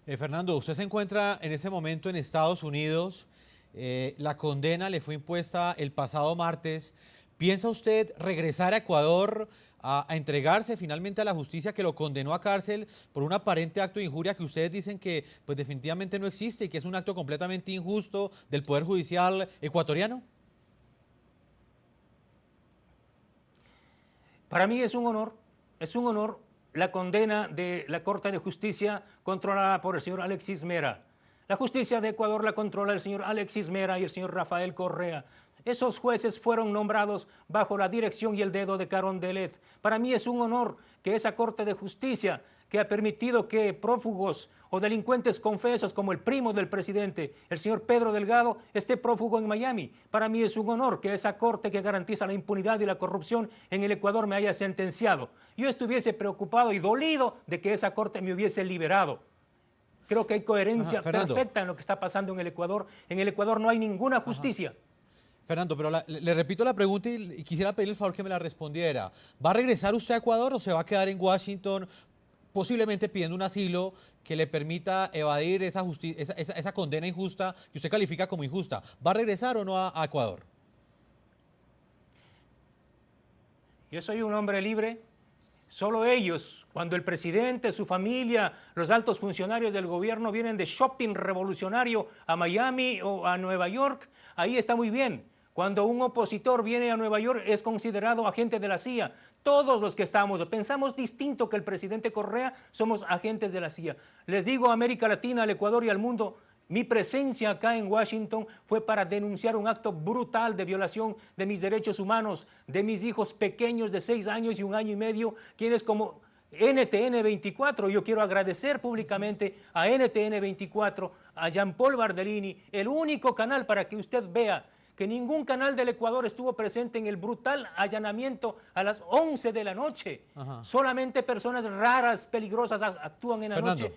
Fernando, usted se encuentra en ese momento en Estados Unidos. La condena le fue impuesta el pasado martes. ¿Piensa usted regresar a Ecuador a entregarse finalmente a la justicia que lo condenó a cárcel por un aparente acto de injuria que ustedes dicen que pues definitivamente no existe y que es un acto completamente injusto del Poder Judicial ecuatoriano? Para mí es un honor la condena de la Corte de Justicia controlada por el señor Alexis Mera. La justicia de Ecuador la controla el señor Alexis Mera y el señor Rafael Correa. Esos jueces fueron nombrados bajo la dirección y el dedo de Carondelet. Para mí es un honor que esa Corte de Justicia, que ha permitido que prófugos o delincuentes confesos como el primo del presidente, el señor Pedro Delgado, esté prófugo en Miami. Para mí es un honor que esa corte que garantiza la impunidad y la corrupción en el Ecuador me haya sentenciado. Yo estuviese preocupado y dolido de que esa corte me hubiese liberado. Creo que hay coherencia Fernando. perfecta en lo que está pasando en el Ecuador. En el Ecuador no hay ninguna justicia. Fernando, pero le repito la pregunta y quisiera pedirle el favor que me la respondiera. ¿Va a regresar usted a Ecuador o se va a quedar en Washington, posiblemente pidiendo un asilo que le permita evadir esa condena injusta que usted califica como injusta? ¿Va a regresar o no a Ecuador? Yo soy un hombre libre. Solo ellos, cuando el presidente, su familia, los altos funcionarios del gobierno vienen de shopping revolucionario a Miami o a Nueva York, ahí está muy bien. Cuando un opositor viene a Nueva York es considerado agente de la CIA. Todos los que estamos, pensamos distinto que el presidente Correa, somos agentes de la CIA. Les digo a América Latina, al Ecuador y al mundo, mi presencia acá en Washington fue para denunciar un acto brutal de violación de mis derechos humanos, de mis hijos pequeños de 6 años y 1 año y medio, quienes como NTN 24, yo quiero agradecer públicamente a NTN 24, a Jean Paul Bardellini, el único canal para que usted vea que ningún canal del Ecuador estuvo presente en el brutal allanamiento a las 11 de la noche. Solamente personas raras, peligrosas actúan en la Fernando. noche.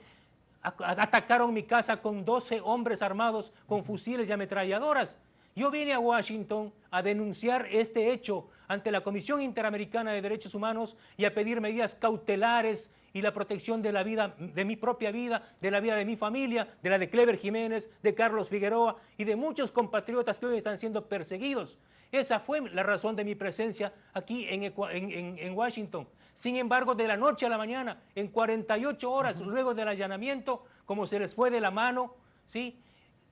Atacaron mi casa con 12 hombres armados con fusiles y ametralladoras. Yo vine a Washington a denunciar este hecho ante la Comisión Interamericana de Derechos Humanos y a pedir medidas cautelares y la protección de la vida, de mi propia vida, de la vida de mi familia, de la de Clever Jiménez, de Carlos Figueroa y de muchos compatriotas que hoy están siendo perseguidos. Esa fue la razón de mi presencia aquí en Washington. Sin embargo, de la noche a la mañana, en 48 horas luego del allanamiento, como se les fue de la mano, ¿sí?,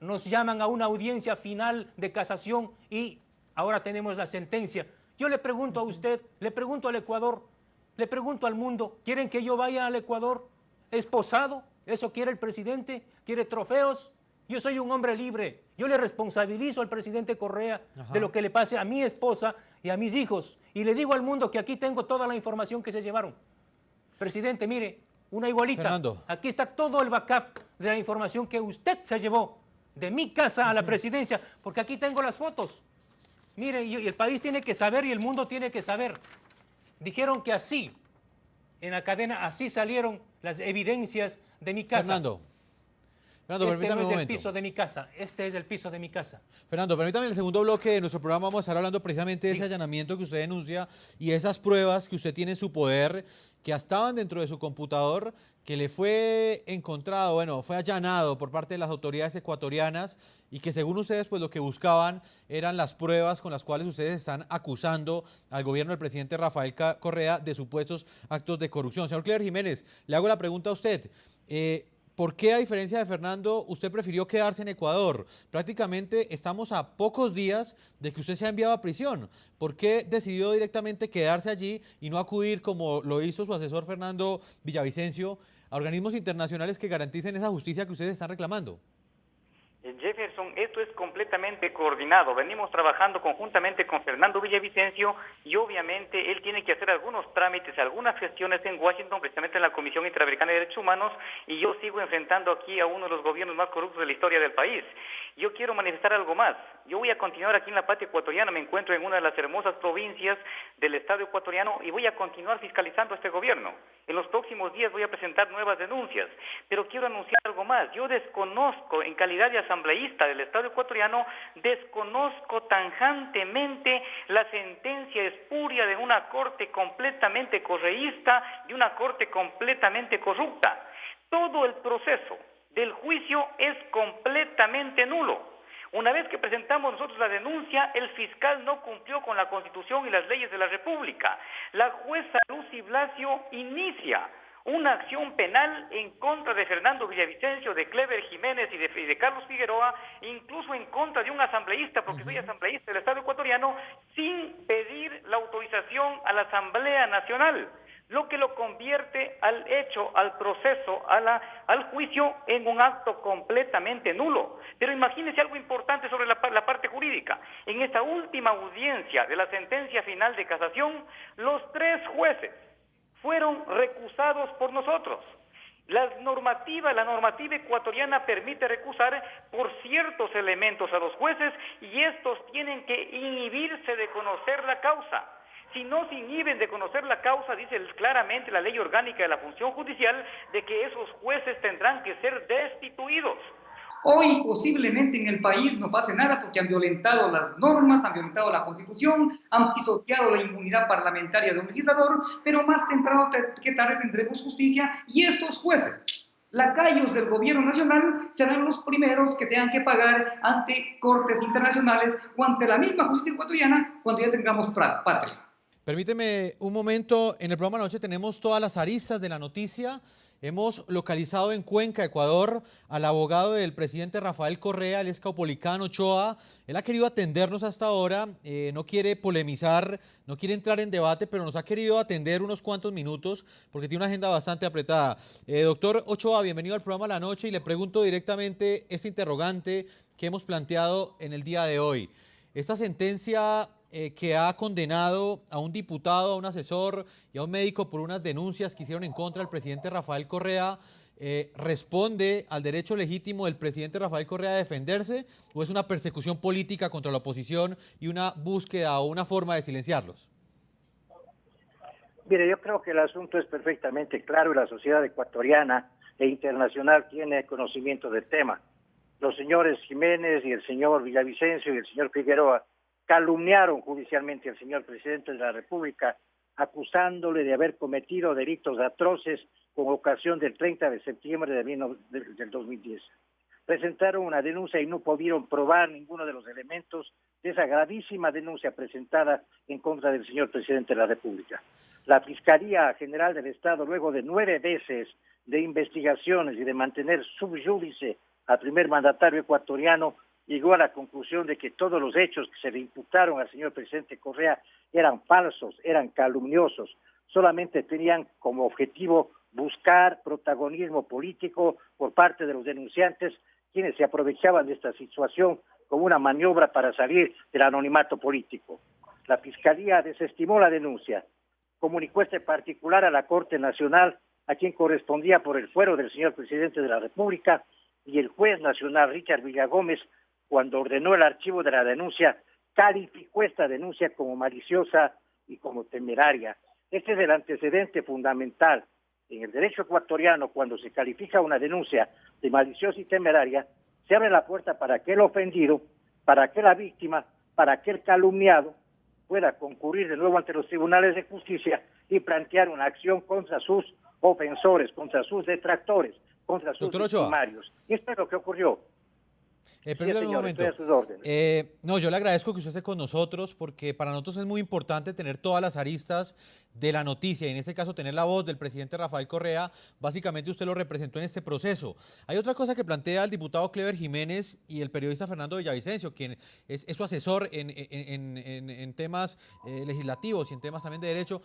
nos llaman a una audiencia final de casación y ahora tenemos la sentencia. Yo le pregunto a usted, le pregunto al Ecuador, le pregunto al mundo, ¿quieren que yo vaya al Ecuador esposado? ¿Eso quiere el presidente? ¿Quiere trofeos? Yo soy un hombre libre. Yo le responsabilizo al presidente Correa de lo que le pase a mi esposa y a mis hijos. Y le digo al mundo que aquí tengo toda la información que se llevaron. Presidente, mire, una igualita. Fernando. Aquí está todo el backup de la información que usted se llevó de mi casa a la presidencia, porque aquí tengo las fotos. Mire, y el país tiene que saber y el mundo tiene que saber. Dijeron que así, en la cadena, así salieron las evidencias de mi casa. Fernando, Este permítame no un es el momento. piso de mi casa, este es el piso de mi casa. Fernando, permítame, en el segundo bloque de nuestro programa vamos a estar hablando precisamente de ese allanamiento que usted denuncia y esas pruebas que usted tiene en su poder, que estaban dentro de su computador, que le fue encontrado, bueno, fue allanado por parte de las autoridades ecuatorianas y que según ustedes, pues lo que buscaban eran las pruebas con las cuales ustedes están acusando al gobierno del presidente Rafael Correa de supuestos actos de corrupción. Señor Clever Jiménez, le hago la pregunta a usted. ¿Por qué, a diferencia de Fernando, usted prefirió quedarse en Ecuador? Prácticamente estamos a pocos días de que usted sea enviado a prisión. ¿Por qué decidió directamente quedarse allí y no acudir, como lo hizo su asesor Fernando Villavicencio, a organismos internacionales que garanticen esa justicia que ustedes están reclamando? Jefferson, esto es completamente coordinado. Venimos trabajando conjuntamente con Fernando Villavicencio y obviamente él tiene que hacer algunos trámites, algunas gestiones en Washington, precisamente en la Comisión Interamericana de Derechos Humanos, y yo sigo enfrentando aquí a uno de los gobiernos más corruptos de la historia del país. Yo quiero manifestar algo más. Yo voy a continuar aquí en la patria ecuatoriana, me encuentro en una de las hermosas provincias del Estado ecuatoriano y voy a continuar fiscalizando a este gobierno. En los próximos días voy a presentar nuevas denuncias, pero quiero anunciar algo más. Yo desconozco, en calidad de asambleísta del Estado ecuatoriano, desconozco tajantemente la sentencia espuria de una corte completamente correísta, de una corte completamente corrupta. Todo el proceso juicio es completamente nulo. Una vez que presentamos nosotros la denuncia, el fiscal no cumplió con la Constitución y las leyes de la República. La jueza Lucy Blasio inicia una acción penal en contra de Fernando Villavicencio, de Clever Jiménez y de Carlos Figueroa, incluso en contra de un asambleísta, porque soy asambleísta del Estado ecuatoriano, sin pedir la autorización a la Asamblea Nacional, lo que lo convierte al hecho, al proceso, al juicio en un acto completamente nulo. Pero imagínense algo importante sobre la parte jurídica. En esta última audiencia de la sentencia final de casación, los 3 jueces fueron recusados por nosotros. La normativa ecuatoriana permite recusar por ciertos elementos a los jueces y estos tienen que inhibirse de conocer la causa. Si no se inhiben de conocer la causa, dice claramente la ley orgánica de la función judicial, de que esos jueces tendrán que ser destituidos. Hoy posiblemente en el país no pase nada porque han violentado las normas, han violentado la Constitución, han pisoteado la inmunidad parlamentaria de un legislador, pero más temprano que tarde tendremos justicia y estos jueces, lacayos del gobierno nacional, serán los primeros que tengan que pagar ante cortes internacionales o ante la misma justicia ecuatoriana cuando ya tengamos patria. Permíteme un momento, en el programa Anoche tenemos todas las aristas de la noticia. Hemos localizado en Cuenca, Ecuador, al abogado del presidente Rafael Correa, el ex Caupolicán Ochoa. Él ha querido atendernos hasta ahora, no quiere polemizar, no quiere entrar en debate, pero nos ha querido atender unos cuantos minutos porque tiene una agenda bastante apretada. Doctor Ochoa, bienvenido al programa La Noche y le pregunto directamente este interrogante que hemos planteado en el día de hoy. Esta sentencia que ha condenado a un diputado, a un asesor y a un médico por unas denuncias que hicieron en contra del presidente Rafael Correa, ¿responde al derecho legítimo del presidente Rafael Correa a defenderse o es una persecución política contra la oposición y una búsqueda o una forma de silenciarlos? Mire, yo creo que el asunto es perfectamente claro y la sociedad ecuatoriana e internacional tiene conocimiento del tema. Los señores Jiménez y el señor Villavicencio y el señor Figueroa calumniaron judicialmente al señor presidente de la República, acusándole de haber cometido delitos atroces con ocasión del 30 de septiembre del 2010. Presentaron una denuncia y no pudieron probar ninguno de los elementos de esa gravísima denuncia presentada en contra del señor presidente de la República. La Fiscalía General del Estado, luego de 9 veces de investigaciones y de mantener sub judice al primer mandatario ecuatoriano, llegó a la conclusión de que todos los hechos que se le imputaron al señor presidente Correa eran falsos, eran calumniosos, solamente tenían como objetivo buscar protagonismo político por parte de los denunciantes, quienes se aprovechaban de esta situación como una maniobra para salir del anonimato político. La Fiscalía desestimó la denuncia, comunicó este particular a la Corte Nacional, a quien correspondía por el fuero del señor presidente de la República, y el juez nacional Richard Villagómez, cuando ordenó el archivo de la denuncia, calificó esta denuncia como maliciosa y como temeraria. Este es el antecedente fundamental. En el derecho ecuatoriano, cuando se califica una denuncia de maliciosa y temeraria, se abre la puerta para que el ofendido, para que la víctima, para que el calumniado pueda concurrir de nuevo ante los tribunales de justicia y plantear una acción contra sus ofensores, contra sus detractores, contra sus victimarios. Y esto es lo que ocurrió. Permítame un momento. No, yo le agradezco que usted esté con nosotros porque para nosotros es muy importante tener todas las aristas de la noticia y en este caso tener la voz del presidente Rafael Correa. Básicamente usted lo representó en este proceso. Hay otra cosa que plantea el diputado Clever Jiménez y el periodista Fernando Villavicencio, quien es su asesor en temas legislativos y en temas también de derecho.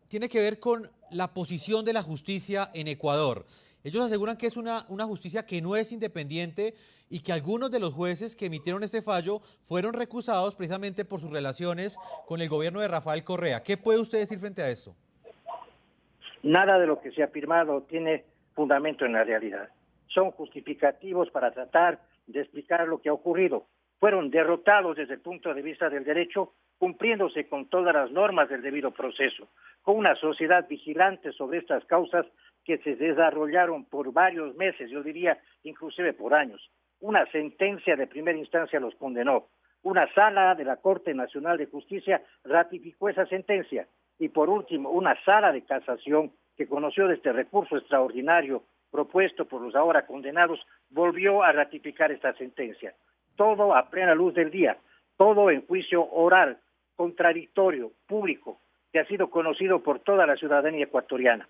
Tiene que ver con la posición de la justicia en Ecuador. Ellos aseguran que es una justicia que no es independiente y que algunos de los jueces que emitieron este fallo fueron recusados precisamente por sus relaciones con el gobierno de Rafael Correa. ¿Qué puede usted decir frente a esto? Nada de lo que se ha afirmado tiene fundamento en la realidad. Son justificativos para tratar de explicar lo que ha ocurrido. Fueron derrotados desde el punto de vista del derecho, cumpliéndose con todas las normas del debido proceso, con una sociedad vigilante sobre estas causas que se desarrollaron por varios meses, yo diría inclusive por años. Una sentencia de primera instancia los condenó. Una sala de la Corte Nacional de Justicia ratificó esa sentencia. Y por último, una sala de casación que conoció de este recurso extraordinario propuesto por los ahora condenados volvió a ratificar esta sentencia. Todo a plena luz del día, todo en juicio oral, contradictorio, público, que ha sido conocido por toda la ciudadanía ecuatoriana.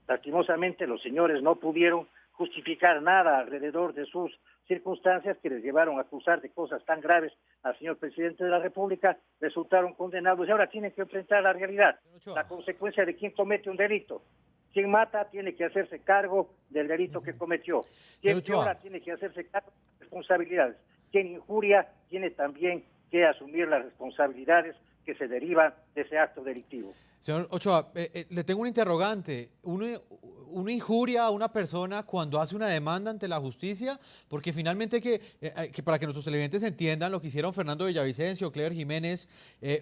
Lastimosamente, los señores no pudieron justificar nada alrededor de sus circunstancias que les llevaron a acusar de cosas tan graves al señor presidente de la República, resultaron condenados y ahora tienen que enfrentar la realidad, la consecuencia de quien comete un delito. Quien mata tiene que hacerse cargo del delito que cometió. Quien viola tiene que hacerse cargo de las responsabilidades. Quien injuria tiene también que asumir las responsabilidades que se derivan de ese acto delictivo. Señor Ochoa, le tengo un interrogante. ¿Uno injuria a una persona cuando hace una demanda ante la justicia? Porque finalmente, que para que nuestros televidentes entiendan, lo que hicieron Fernando Villavicencio, Clever Jiménez,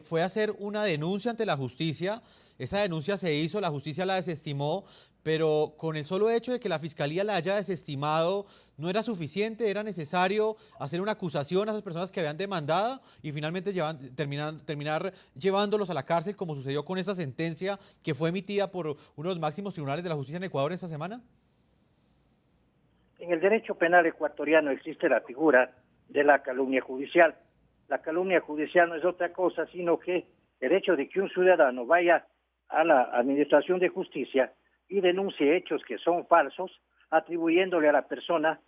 fue hacer una denuncia ante la justicia. Esa denuncia se hizo, la justicia la desestimó, pero con el solo hecho de que la fiscalía la haya desestimado, no era suficiente, era necesario hacer una acusación a esas personas que habían demandado y finalmente terminar llevándolos a la cárcel, como sucedió con esa sentencia que fue emitida por uno de los máximos tribunales de la justicia en Ecuador esta semana. En el derecho penal ecuatoriano existe la figura de la calumnia judicial. La calumnia judicial no es otra cosa, sino que el hecho de que un ciudadano vaya a la administración de justicia y denuncie hechos que son falsos, atribuyéndole a la persona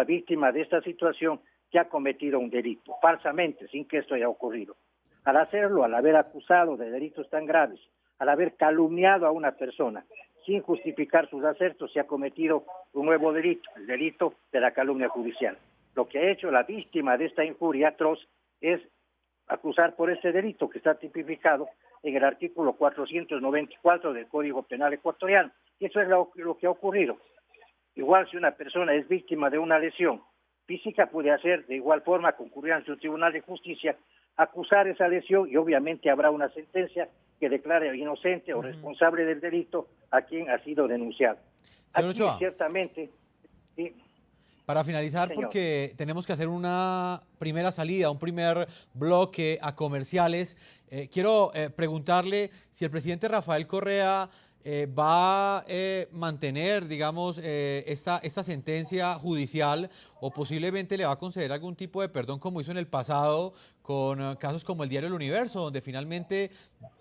víctima de esta situación que ha cometido un delito, falsamente, sin que esto haya ocurrido. Al hacerlo, al haber acusado de delitos tan graves, al haber calumniado a una persona, sin justificar sus acertos, se ha cometido un nuevo delito, el delito de la calumnia judicial. Lo que ha hecho la víctima de esta injuria atroz es acusar por este delito que está tipificado en el artículo 494 del Código Penal ecuatoriano. Y eso es lo que ha ocurrido. Igual si una persona es víctima de una lesión física, puede hacer de igual forma, concurrir ante un tribunal de justicia, acusar esa lesión y obviamente habrá una sentencia que declare inocente o responsable del delito a quien ha sido denunciado. Señor Aquí Ochoa, ciertamente... Sí. Para finalizar, Señor, porque tenemos que hacer una primera salida, un primer bloque a comerciales, quiero preguntarle si el presidente Rafael Correa va a mantener, digamos, esta sentencia judicial o posiblemente le va a conceder algún tipo de perdón como hizo en el pasado con casos como el diario El Universo, donde finalmente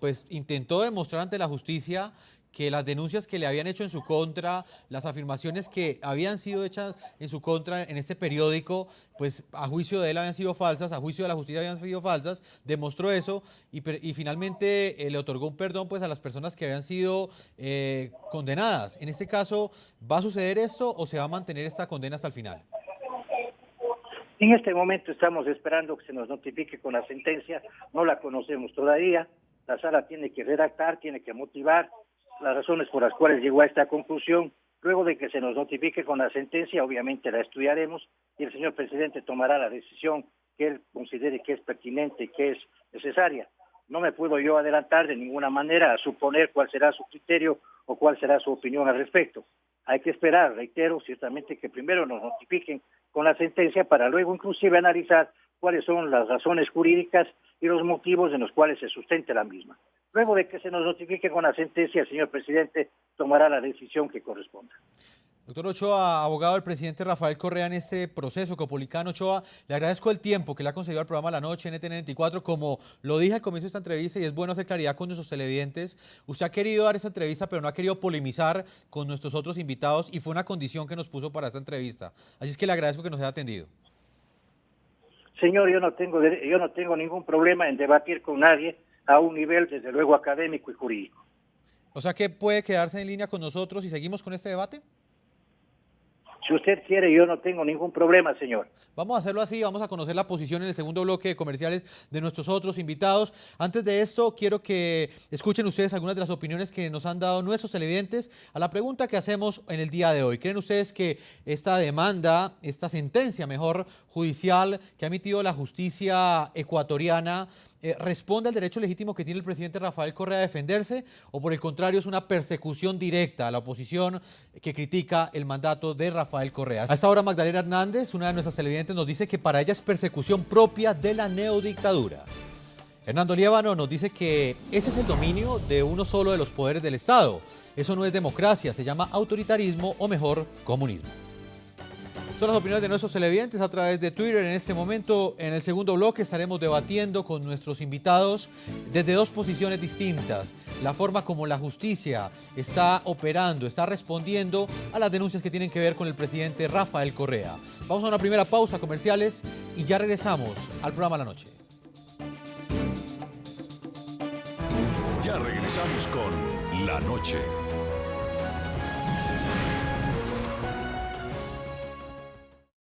pues, intentó demostrar ante la justicia que las denuncias que le habían hecho en su contra, las afirmaciones que habían sido hechas en su contra en este periódico, pues a juicio de él habían sido falsas, a juicio de la justicia habían sido falsas, demostró eso y finalmente le otorgó un perdón pues a las personas que habían sido condenadas. En este caso, ¿va a suceder esto o se va a mantener esta condena hasta el final? En este momento estamos esperando que se nos notifique con la sentencia, no la conocemos todavía, la sala tiene que redactar, tiene que motivar las razones por las cuales llegó a esta conclusión. Luego de que se nos notifique con la sentencia, obviamente la estudiaremos y el señor presidente tomará la decisión que él considere que es pertinente y que es necesaria. No me puedo yo adelantar de ninguna manera a suponer cuál será su criterio o cuál será su opinión al respecto. Hay que esperar, reitero, ciertamente que primero nos notifiquen con la sentencia para luego inclusive analizar cuáles son las razones jurídicas y los motivos en los cuales se sustente la misma. Luego de que se nos notifique con la sentencia, el señor presidente tomará la decisión que corresponda. Doctor Ochoa, abogado del presidente Rafael Correa en este proceso, Copolicán Ochoa, le agradezco el tiempo que le ha concedido al programa La Noche NTN 24. Como lo dije al comienzo de esta entrevista, y es bueno hacer claridad con nuestros televidentes, usted ha querido dar esta entrevista, pero no ha querido polemizar con nuestros otros invitados y fue una condición que nos puso para esta entrevista. Así es que le agradezco que nos haya atendido. Señor, yo no tengo ningún problema en debatir con nadie a un nivel, desde luego, académico y jurídico. O sea que puede quedarse en línea con nosotros y seguimos con este debate. Si usted quiere, yo no tengo ningún problema, señor. Vamos a hacerlo así, vamos a conocer la posición en el segundo bloque de comerciales de nuestros otros invitados. Antes de esto, quiero que escuchen ustedes algunas de las opiniones que nos han dado nuestros televidentes a la pregunta que hacemos en el día de hoy. ¿Creen ustedes que esta demanda, esta sentencia, mejor, judicial que ha emitido la justicia ecuatoriana responde al derecho legítimo que tiene el presidente Rafael Correa a defenderse o por el contrario es una persecución directa a la oposición que critica el mandato de Rafael Correa? A esta hora Magdalena Hernández, una de nuestras televidentes, nos dice que para ella es persecución propia de la neodictadura. Hernando Liévano nos dice que ese es el dominio de uno solo de los poderes del Estado. Eso no es democracia, se llama autoritarismo o mejor, comunismo. Son las opiniones de nuestros televidentes a través de Twitter. En este momento, en el segundo bloque, estaremos debatiendo con nuestros invitados desde dos posiciones distintas. La forma como la justicia está operando, está respondiendo a las denuncias que tienen que ver con el presidente Rafael Correa. Vamos a una primera pausa comerciales y ya regresamos al programa La Noche. Ya regresamos con La Noche.